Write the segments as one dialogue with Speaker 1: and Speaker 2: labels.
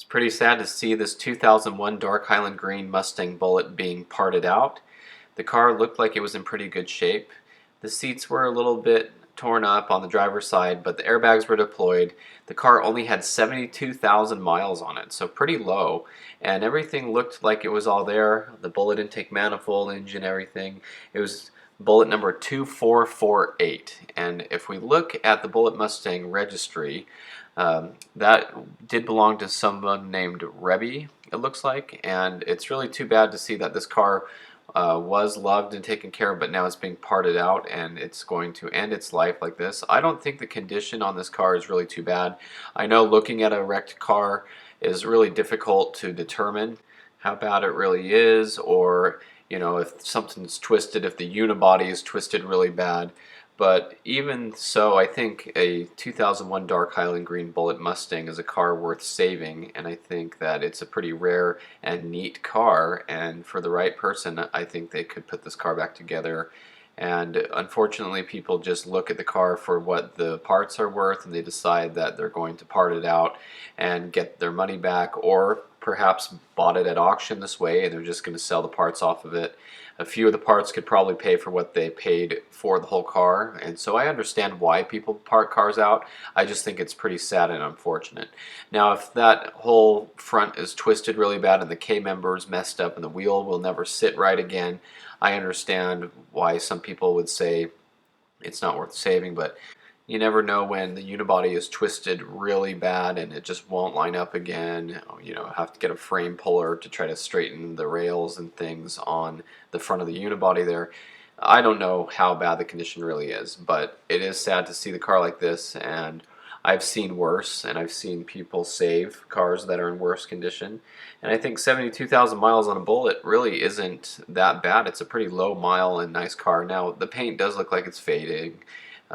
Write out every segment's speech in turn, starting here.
Speaker 1: It's pretty sad to see this 2001 Dark Highland Green Mustang Bullitt being parted out. The car looked like it was in pretty good shape. The seats were a little bit torn up on the driver's side, but the airbags were deployed. The car only had 72,000 miles on it, so pretty low, and everything looked like it was all there. The bullet intake manifold, engine, everything. It was bullet number 2448, and if we look at the Bullitt Mustang registry, that did belong to someone named Rebby, it looks like, and it's really too bad to see that this car was loved and taken care of, but now it's being parted out and it's going to end its life like this. I don't think the condition on this car is really too bad. I know looking at a wrecked car is really difficult to determine how bad it really is, or if something's twisted, if the unibody is twisted really bad. But even so, I think a 2001 Dark Highland Green Bullitt Mustang is a car worth saving, and I think that it's a pretty rare and neat car, and for the right person, I think they could put this car back together. And unfortunately, people just look at the car for what the parts are worth, and they decide that they're going to part it out and get their money back, or perhaps bought it at auction this way and they're just going to sell the parts off of it. A few of the parts could probably pay for what they paid for the whole car, and so I understand why people part cars out. I just think it's pretty sad and unfortunate. Now, if that whole front is twisted really bad and the K-member's messed up and the wheel will never sit right again, I understand why some people would say it's not worth saving, but you never know when the unibody is twisted really bad and it just won't line up again. Have to get a frame puller to try to straighten the rails and things on the front of the unibody there. I don't know how bad the condition really is, but it is sad to see the car like this, and I've seen worse, and I've seen people save cars that are in worse condition. And I think 72,000 miles on a Bullitt really isn't that bad. It's a pretty low mile and nice car. Now, the paint does look like it's fading.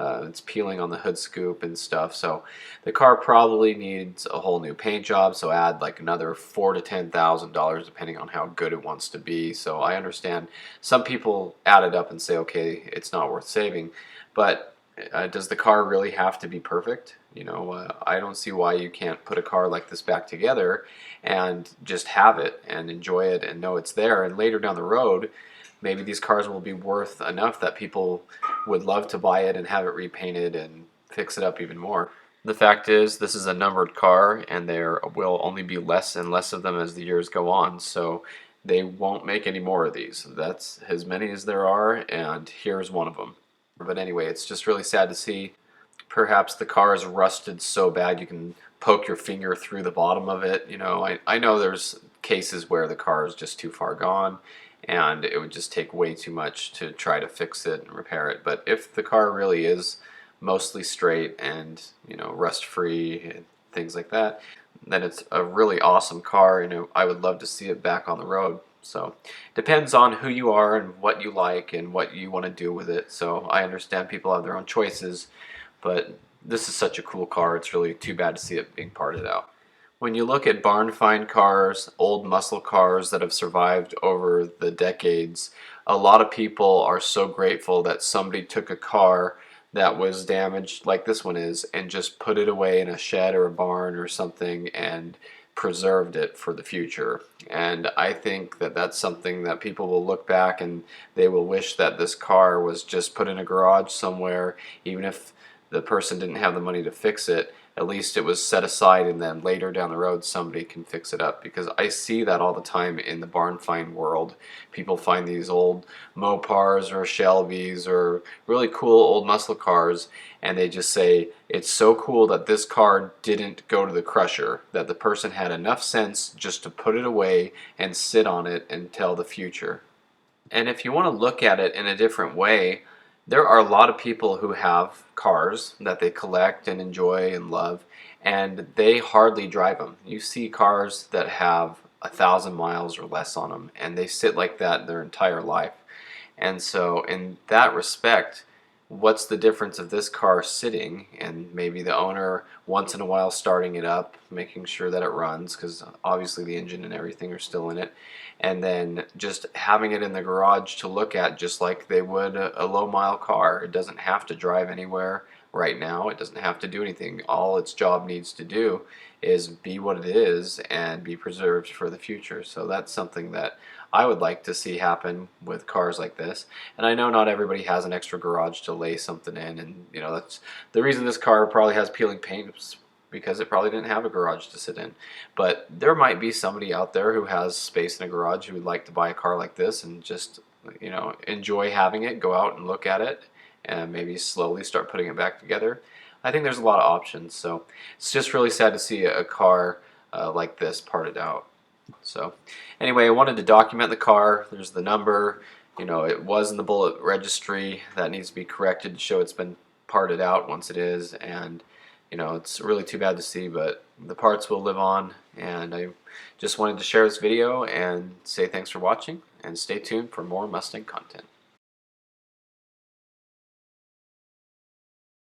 Speaker 1: It's peeling on the hood scoop and stuff, so the car probably needs a whole new paint job, so add like another $4,000 to $10,000 depending on how good it wants to be. So I understand some people add it up and say, okay, it's not worth saving, but does the car really have to be perfect? I don't see why you can't put a car like this back together and just have it and enjoy it and know it's there, and later down the road maybe these cars will be worth enough that people would love to buy it and have it repainted and fix it up even more. The fact is, this is a numbered car, and there will only be less and less of them as the years go on, so they won't make any more of these. That's as many as there are, and here's one of them. But anyway, it's just really sad to see. Perhaps the car is rusted so bad you can poke your finger through the bottom of it. I know there's cases where the car is just too far gone and it would just take way too much to try to fix it and repair it. But if the car really is mostly straight and rust free and things like that, then it's a really awesome car, and I would love to see it back on the road. So depends on who you are and what you like and what you want to do with it. So I understand people have their own choices, but this is such a cool car, it's really too bad to see it being parted out. When you look at barn find cars, old muscle cars that have survived over the decades, a lot of people are so grateful that somebody took a car that was damaged like this one is and just put it away in a shed or a barn or something and preserved it for the future. And I think that that's something that people will look back and they will wish that this car was just put in a garage somewhere, even if the person didn't have the money to fix it. At least it was set aside, and then later down the road somebody can fix it up, because I see that all the time in the barn find world. People find these old Mopars or Shelbys or really cool old muscle cars, and they just say it's so cool that this car didn't go to the crusher, that the person had enough sense just to put it away and sit on it until the future. And if you want to look at it in a different way, there are a lot of people who have cars that they collect and enjoy and love, and they hardly drive them. You see cars that have 1,000 miles or less on them, and they sit like that their entire life. And so in that respect, what's the difference of this car sitting and maybe the owner once in a while starting it up, making sure that it runs, because obviously the engine and everything are still in it, and then just having it in the garage to look at just like they would a low mile car. It doesn't have to drive anywhere. right now. It doesn't have to do anything. All its job needs to do is be what it is and be preserved for the future. So that's something that I would like to see happen with cars like this. And I know not everybody has an extra garage to lay something in, and that's the reason this car probably has peeling paint, because it probably didn't have a garage to sit in. But there might be somebody out there who has space in a garage who would like to buy a car like this and just enjoy having it, go out and look at it, and maybe slowly start putting it back together. I think there's a lot of options, so it's just really sad to see a car like this parted out. So anyway, I wanted to document the car. There's the number. It was in the Bullitt registry. That needs to be corrected to show it's been parted out once it is, and it's really too bad to see, but the parts will live on. And I just wanted to share this video and say thanks for watching, and stay tuned for more Mustang content.